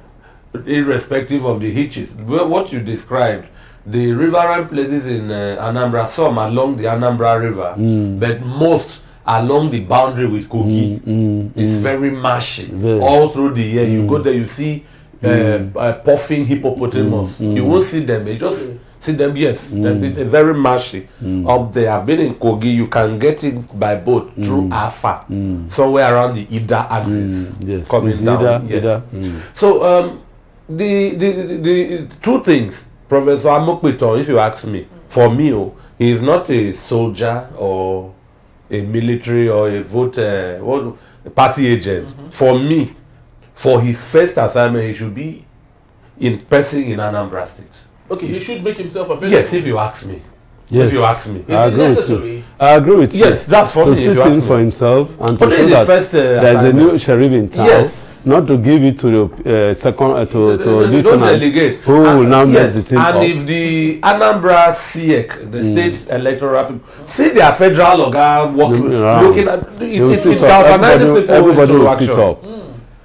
irrespective of the hitches. What you described, the riverine places in Anambra, some along the Anambra River, but most along the boundary with Kogi. It's very marshy. All through the year, you go there, you see puffing hippopotamus. You won't see them, you just see them, yes. It's very marshy. Up there, I've been in Kogi, you can get it by boat through Afa, somewhere around the Ida axis, coming down. Yes. So, the two things, Professor Amupitan, if you ask me, for me, he is not a soldier or a military or a voter, a party agent. For me, for his first assignment, he should be in person in Anambra State. Okay, he should make himself available. Yes, if you ask me. Yes. If you ask me. Is it necessary? I agree with you. Yes, that's for me. To see things for himself and but to show that first, there's a new sheriff in town. Yes. Not to give it to the second to lieutenant who will now mess the thing and up. If the Anambra CIEC, the state electoral people, see their federal organ working, looking at it galvanizes people everybody into will action. sit up.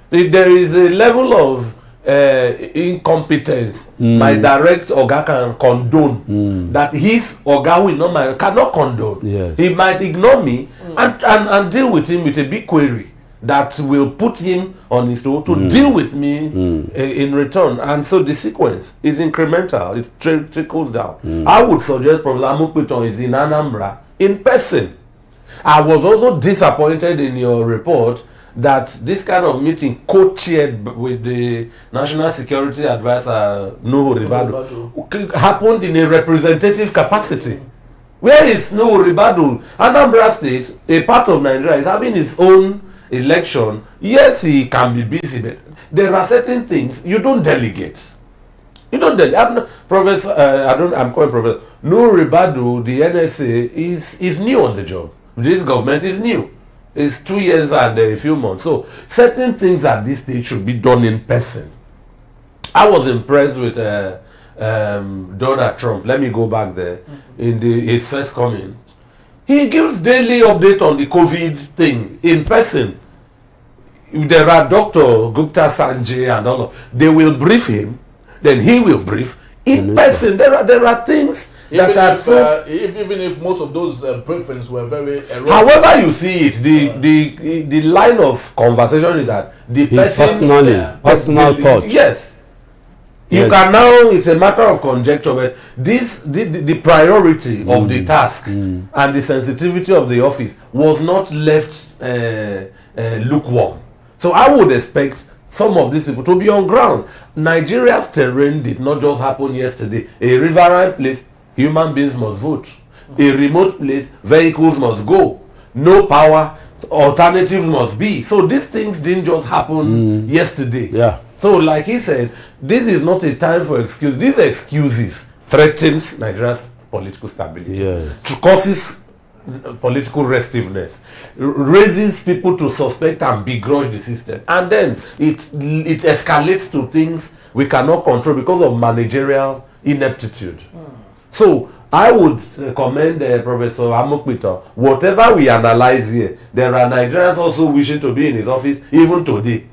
If there is a level of incompetence my direct organ can condone that his organ will not cannot condone. Yes. He might ignore me and deal with him with a big query that will put him on his toe to deal with me in return. And so the sequence is incremental. It trickles down. I would suggest Professor Amupitan is in Anambra in person. I was also disappointed in your report that this kind of meeting co-chaired with the National Security Advisor Nuhu Ribadu happened in a representative capacity. Where is Nuhu Ribadu? Anambra State, a part of Nigeria, is having its own election. Yes, he can be busy, but there are certain things you don't delegate. You don't delegate. Professor, I'm calling Professor Nuhu Ribadu. The NSA is new on the job. This government is new. It's 2 years and a few months. So certain things at this stage should be done in person. I was impressed with Donald Trump. Let me go back there. In his first coming, he gives daily update on the COVID thing in person. There are Dr. Gupta Sanjay and all of, they will brief him, then he will brief in person. There are things even if most of those briefings were very erroneous. However you see it, the line of conversation is that the person personal touch. Yes. You can now, it's a matter of conjecture, but the priority of the task and the sensitivity of the office was not left lukewarm. So I would expect some of these people to be on ground. Nigeria's terrain did not just happen yesterday. A riverine place, human beings must vote. A remote place, vehicles must go. No power, alternatives must be. So these things didn't just happen yesterday. Yeah. So like he said, this is not a time for excuses. These excuses threatens Nigeria's political stability. Yes. Causes political restiveness, raises people to suspect and begrudge the system, and then it escalates to things we cannot control because of managerial ineptitude. So I would commend Professor Amupitan. Whatever we analyze here, there are Nigerians also wishing to be in his office even today.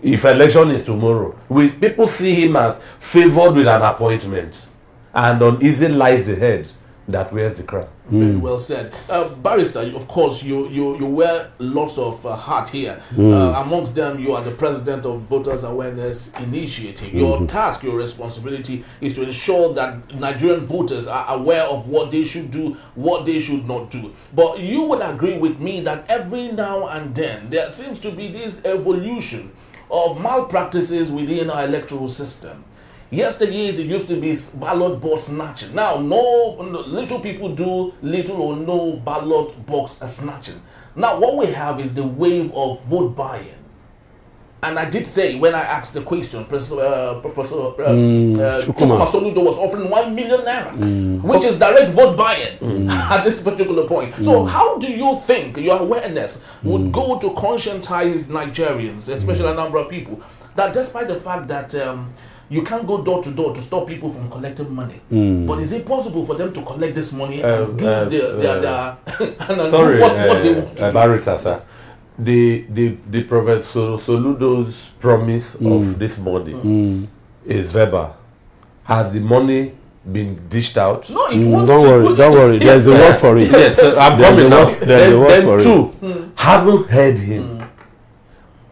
If election is tomorrow, people see him as favored with an appointment, and uneasy lies the head that wears the crown. Very well said. Barrister, of course, you wear lots of hats here. Amongst them, you are the president of Voters Awareness Initiative. Your task, your responsibility is to ensure that Nigerian voters are aware of what they should do, what they should not do. But you would agree with me that every now and then, there seems to be this evolution of malpractices within our electoral system. Yesteryears, it used to be ballot box snatching. Now, little people do little or no ballot box snatching. Now, what we have is the wave of vote buying. And I did say, when I asked the question, Professor Chukuma Soludo was offering 1 million naira, which is direct vote buying at this particular point. So how do you think your awareness would go to conscientize Nigerians, especially a number of people, that despite the fact that you can't go door to door to stop people from collecting money, but is it possible for them to collect this money and do what they want to do? Barrister, sir. the Professor Soludo's promise of this money is verbal. Has the money been dished out? No, it won't. Don't worry. There's a word for it. Yes, I'm coming now. Then two, haven't heard him.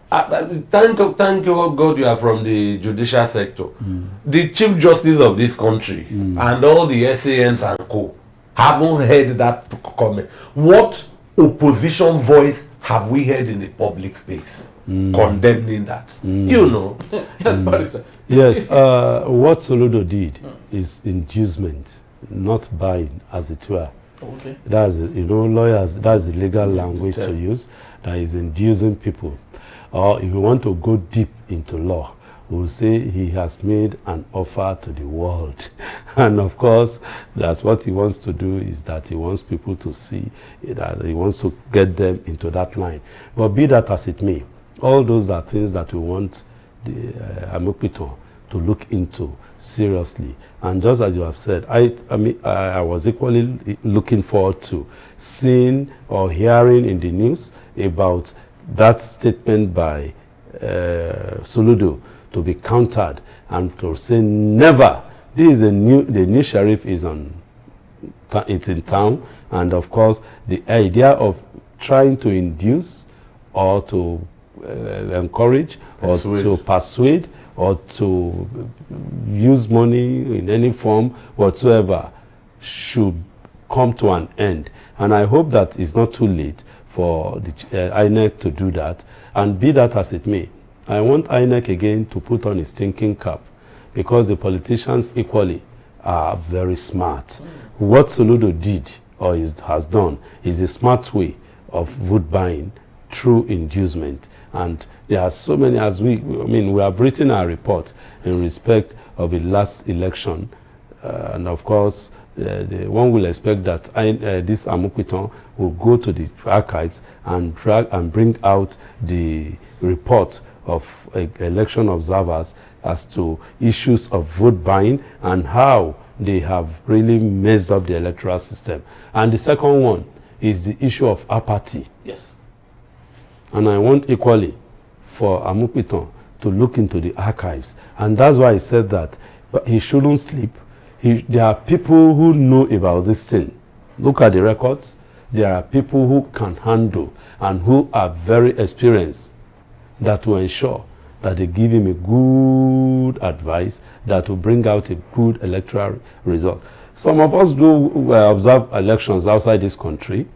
Thank God you are from the judicial sector. The Chief Justice of this country and all the SANs and co haven't heard that comment. What opposition voice have we heard in the public space condemning that? You know. Yes, Barrister. Yes, what Soludo did is inducement, not buying, as it were. Okay. That's, lawyers, that's the legal language to use. That is inducing people. Or if you want to go deep into law, we'll say he has made an offer to the world. And of course, that's what he wants to do, is that he wants people to see that he wants to get them into that line. But be that as it may, all those are things that we want the Amupitan to look into seriously. And just as you have said, I was equally looking forward to seeing or hearing in the news about that statement by Soludo to be countered and to say never. This is the new sheriff is it's in town, and of course the idea of trying to induce or to encourage or to persuade or to use money in any form whatsoever should come to an end. And I hope that it's not too late for the INEC to do that. And be that as it may, I want INEC again to put on its thinking cap, because the politicians equally are very smart. What Soludo did or has done is a smart way of vote buying through inducement. And there are so many, we have written our report in respect of the last election. And of course, one will expect that this Amupitan will go to the archives and bring out the report of election observers as to issues of vote buying and how they have really messed up the electoral system. And the second one is the issue of apathy. Yes. And I want equally for Amupitan to look into the archives. And that's why I said that he shouldn't sleep. There are people who know about this thing. Look at the records. There are people who can handle and who are very experienced that will ensure that they give him a good advice that will bring out a good electoral result. Some of us do observe elections outside this country,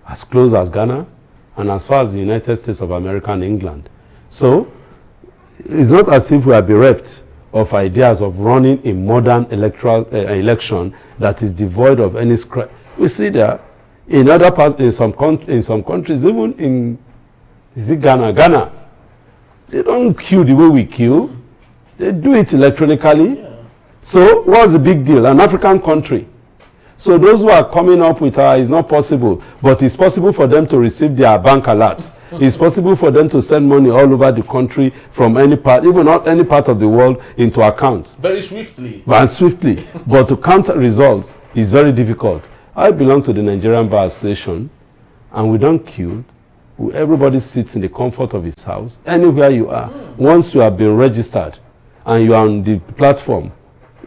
as close as Ghana and as far as the United States of America and England. So it's not as if we are bereft of ideas of running a modern electoral election that is devoid of any script. We see that in other parts, in some countries, even in Ghana, they don't queue the way we queue. They do it electronically. Yeah. So what's the big deal? An African country. So those who are coming up with it's not possible, but it's possible for them to receive their bank alert. It's possible for them to send money all over the country from any part, even not any part of the world, into accounts. Very swiftly. But swiftly. But to count results is very difficult. I belong to the Nigerian Bar Association, and we don't queue. Everybody sits in the comfort of his house, anywhere you are. Once you have been registered and you are on the platform,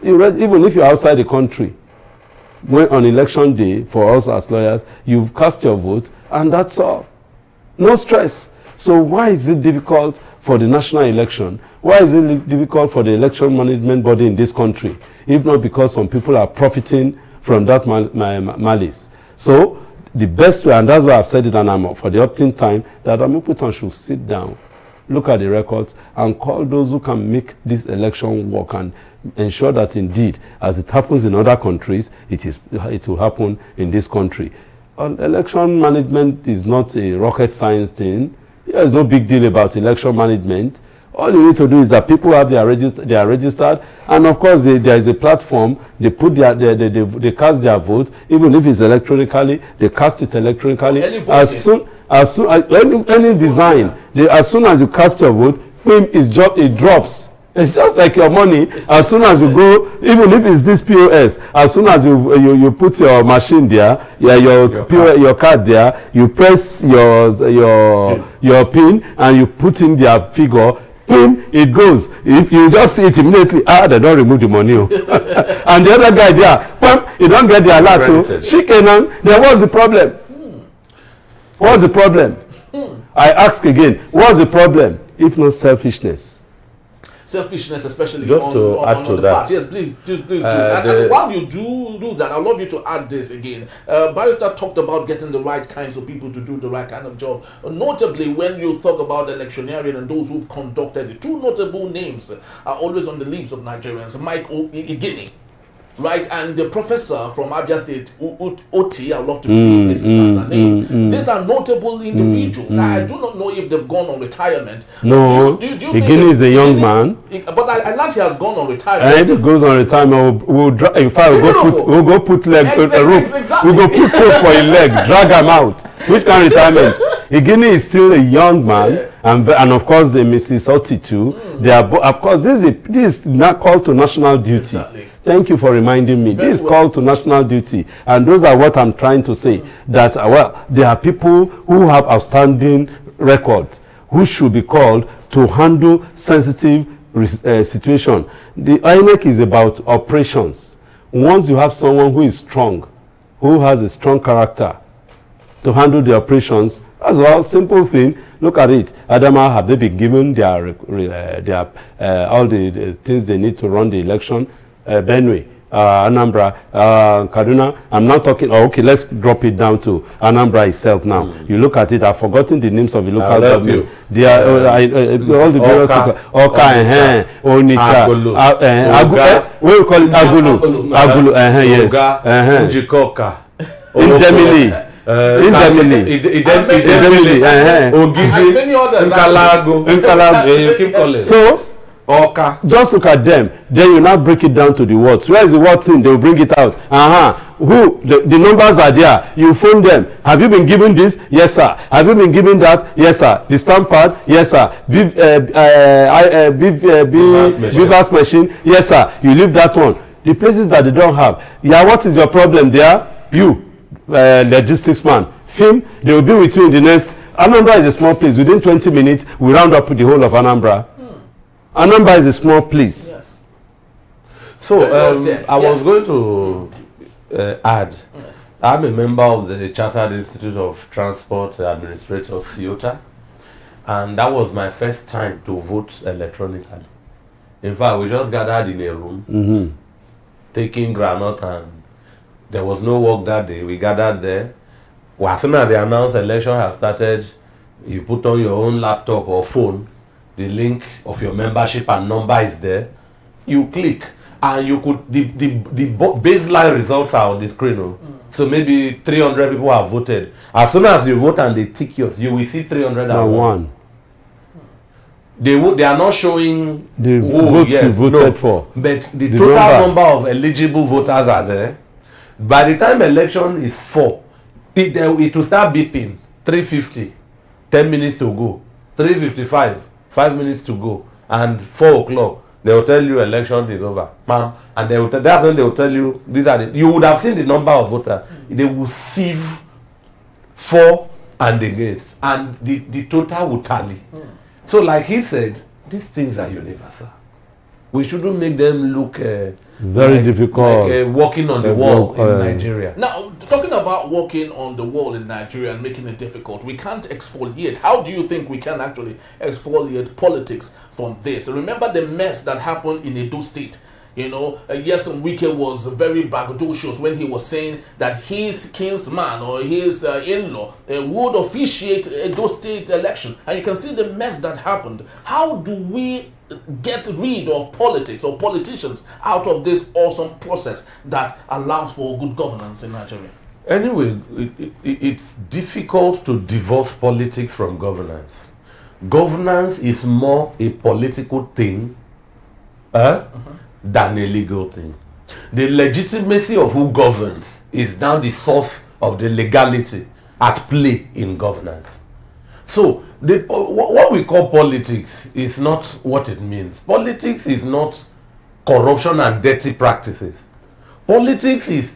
even if you're outside the country, when on election day, for us as lawyers, you've cast your vote, and that's all. No stress. So why is it difficult for the national election? Why is it difficult for the election management body in this country? If not because some people are profiting from that malice. So the best way, and that's why I've said it, and I'm for the opt-in time, that Amupitan should sit down, look at the records, and call those who can make this election work and ensure that indeed, as it happens in other countries, it will happen in this country. Election management is not a rocket science thing. There's no big deal about election management. All you need to do is that people have they are registered, and of course there is a platform. They put they cast their vote, even if it's electronically. They cast it electronically. As soon any design. As soon as you cast your vote, it drops. It's just like your money. As soon as you go, even if it's this POS, as soon as you put your machine there, your card there, you press your PIN and you put in their figure. PIN, it goes. If you just see it immediately, they don't remove the money. And the other guy there, you don't get the alert. Shikenan, then what's the problem? What's the problem? I ask again, what's the problem? If not selfishness. Selfishness, especially just on, to add to that. Part. Yes, please do. And while you do that, I'd love you to add this again. Barrister talked about getting the right kinds of people to do the right kind of job. Notably, when you talk about electioneering and those who've conducted it, two notable names are always on the lips of Nigerians. Mike Igini, right, and the professor from Abia State, Oti, I'd love to believe this is her name. These are notable individuals. I do not know if they've gone on retirement. No, do you Igini is a young man. But I learned he has gone on retirement. And if he goes on retirement, we'll go put leg a rope. Exactly. We'll go put rope for his leg, drag him out. Which kind of retirement? Igini is still a young man, and of course the Mrs. Oti too. They are of course this is not called to national duty. Exactly. Thank you for reminding me. This is called to national duty, and those are what I'm trying to say. That there are people who have outstanding records who should be called to handle sensitive situation. The INEC is about operations. Once you have someone who is strong, who has a strong character to handle the operations, that's all. Simple thing. Look at it. Adama, have they been given their all the things they need to run the election? Benue, Anambra, Kaduna. I'm not talking. Okay, let's drop it down to Anambra itself now. You look at it. I've forgotten the names of the local government. They are all the various Oka, Onitsha, what we call it, Agulu, yes, Ujikoka, Indemili. Many others. Nkalago, you keep calling. So, just look at them. Then you now break it down to the words. Where is the word thing? They will bring it out. Who? The numbers are there. You phone them. Have you been given this? Yes, sir. Have you been given that? Yes, sir. The stamp pad? Yes, sir. Beaver's machine? Yes, sir. You leave that one. The places that they don't have. Yeah, what is your problem there? You, logistics man. Film, they will be with you in the next. Anambra is a small place. Within 20 minutes, we round up the whole of Anambra. Anambra is a small place. Yes. So I was going to add. Yes. I'm a member of the Chartered Institute of Transport Administrators, CIOTA, and that was my first time to vote electronically. In fact, we just gathered in a room, taking granite, and there was no work that day. We gathered there. Well, as soon as they announced election has started, you put on your own laptop or phone. The link of your membership and number is there. You click and you could the baseline results are on the screen. So maybe 300 people have voted. As soon as you vote and they tick yours, you will see 301. They are not showing the votes you voted for, but the total number of eligible voters are there. By the time election is 4, it will start beeping. 3:50, 10 minutes to go. 3:55. 5 minutes to go, and 4 o'clock they will tell you election is over, ma'am, and that's when they will tell you these are you would have seen the number of voters. They will sieve for and against, and the total will tally. So, like he said, these things are universal. We shouldn't make them look very difficult, like walking on the wall in Nigeria. Now, talking about walking on the wall in Nigeria and making it difficult, we can't exfoliate. How do you think we can actually exfoliate politics from this? Remember the mess that happened in Edo State. You know, yes, Wike was very braggadocious when he was saying that his kinsman or his in-law would officiate Edo State election. And you can see the mess that happened. How do we get rid of politics or politicians out of this awesome process that allows for good governance in Nigeria? Anyway, it's difficult to divorce politics from governance. Governance is more a political thing than a legal thing. The legitimacy of who governs is now the source of the legality at play in governance. So what we call politics is not what it means. Politics is not corruption and dirty practices. Politics is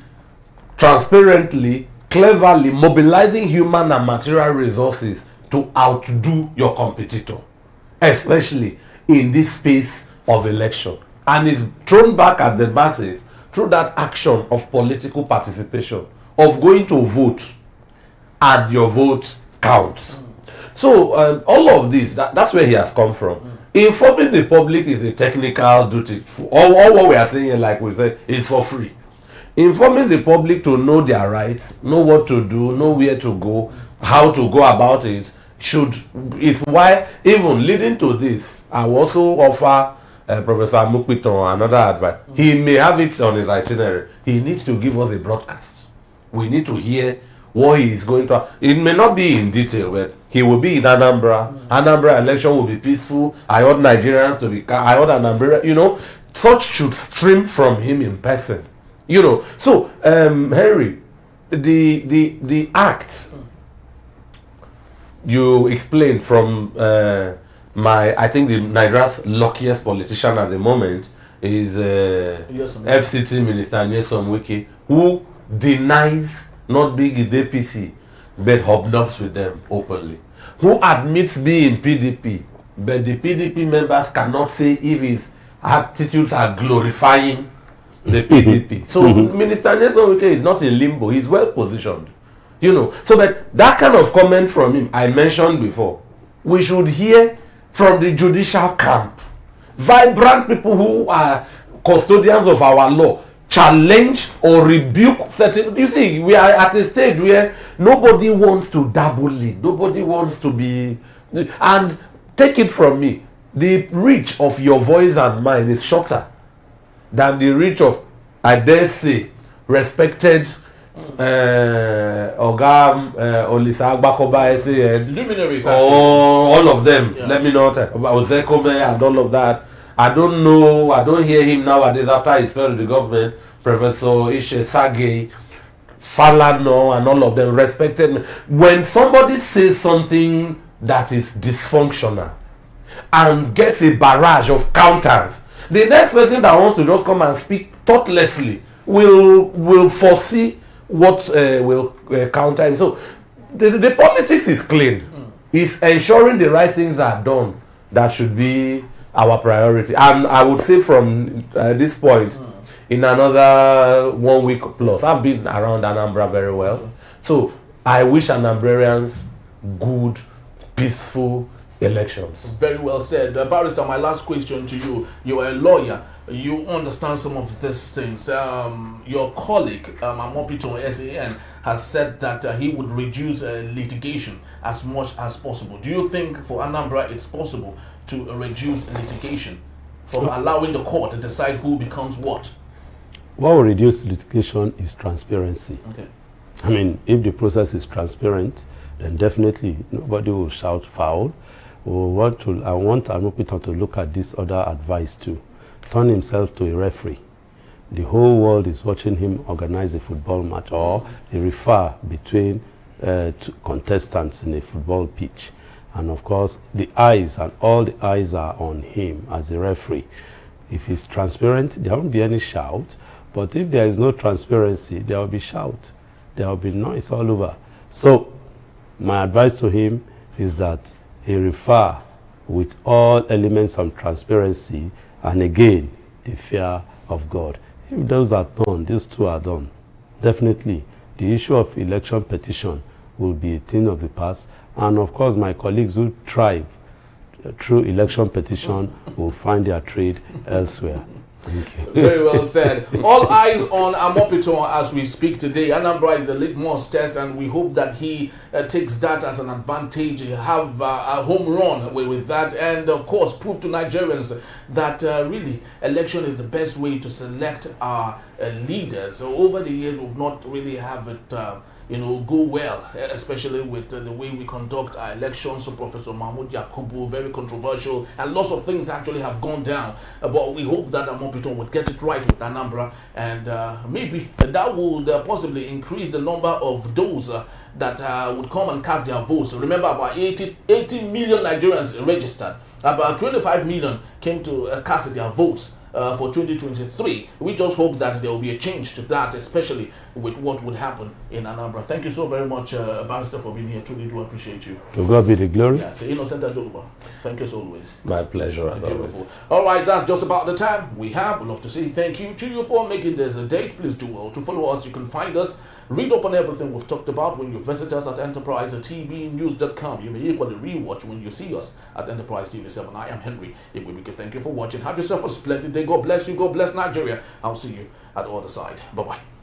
transparently, cleverly mobilizing human and material resources to outdo your competitor, especially in this space of election, and is thrown back at the masses through that action of political participation, of going to vote and your vote counts. So all of this, that's where he has come from. Informing the public is a technical duty. All what we are saying, like we said, is for free. Informing the public to know their rights, know what to do, know where to go, how to go about it, is why, even leading to this, I will also offer Professor Amupitan another advice. He may have it on his itinerary. He needs to give us a broadcast. We need to hear what he is going to. It may not be in detail, but he will be in Anambra. Anambra election will be peaceful. I want Nigerians to be. I want Anambra. You know, thoughts should stream from him in person. You know. So, Henry, the act you explained from I think the Nigeria's luckiest politician at the moment is FCT Minister Nyesom Wike, who denies not being in the APC, but hobnobs with them openly. Who admits being PDP, but the PDP members cannot say if his attitudes are glorifying the PDP. So Minister Nyesom Wike is not in limbo. He's well positioned. You know, so that kind of comment from him, I mentioned before, we should hear from the judicial camp. Vibrant people who are custodians of our law challenge or rebuke certain. You see, we are at a stage where nobody wants to dabble in, nobody wants to be. And take it from me, the reach of your voice and mine is shorter than the reach of, I dare say, respected Ogam Olisa Agbakoba SAN luminaries, all of them. Yeah. Let me not Ozekome and all of that. I don't know, I don't hear him nowadays after he fell to the government. Professor Ishe Sage, Falano, and all of them respected me. When somebody says something that is dysfunctional and gets a barrage of counters, the next person that wants to just come and speak thoughtlessly will foresee what will counter him. So the politics is clean. It's ensuring the right things are done that should be our priority. And I would say from this point, in another 1 week plus, I've been around Anambra very well. So I wish Anambrarians good, peaceful elections. Very well said. Barrister, my last question to you. You are a lawyer. You understand some of these things. Your colleague, Amupitan SAN, has said that he would reduce litigation as much as possible. Do you think for Anambra it's possible to reduce litigation from allowing the court to decide who becomes what? What will reduce litigation is transparency. Okay. I mean, if the process is transparent, then definitely nobody will shout foul. I want Amupitan to look at this other advice too. Turn himself to a referee. The whole world is watching him organize a football match or a refer between two contestants in a football pitch. And of course, the eyes and all the eyes are on him as a referee. If he's transparent, there won't be any shout. But if there is no transparency, there will be shout. There will be noise all over. So my advice to him is that he refer with all elements of transparency and again, the fear of God. If those are done, these two are done, definitely the issue of election petition will be a thing of the past. And of course, my colleagues who thrive through election petition will find their trade elsewhere. Thank you. Very well said. All eyes on Amupitan as we speak today. Anambra is the litmus test, and we hope that he takes that as an advantage, have a home run with that, and of course prove to Nigerians that really election is the best way to select our leaders. So over the years, we've not really have it go well, especially with the way we conduct our elections. So Professor Mahmoud Yakubu, very controversial, and lots of things actually have gone down. But we hope that Amupitan would get it right with Anambra, and maybe that would possibly increase the number of those that would come and cast their votes. Remember, about 80 million Nigerians registered. About 25 million came to cast their votes for 2023. We just hope that there will be a change to that, especially with what would happen in Anambra. Thank you so very much, Barrister, for being here. Truly do appreciate you. To God be the glory. Yes, Innocent Ajoluba. Thank you as always. My pleasure. Beautiful. All right, that's just about the time we have. We'd love to say thank you to you for making this a date. Please do well to follow us. You can find us, read up on everything we've talked about when you visit us at enterprisetvnews.com. You may equally rewatch when you see us at Enterprise TV 7. I am Henry Igwebike. Thank you for watching. Have yourself a splendid day. God bless you. God bless Nigeria. I'll see you at the other side. Bye-bye.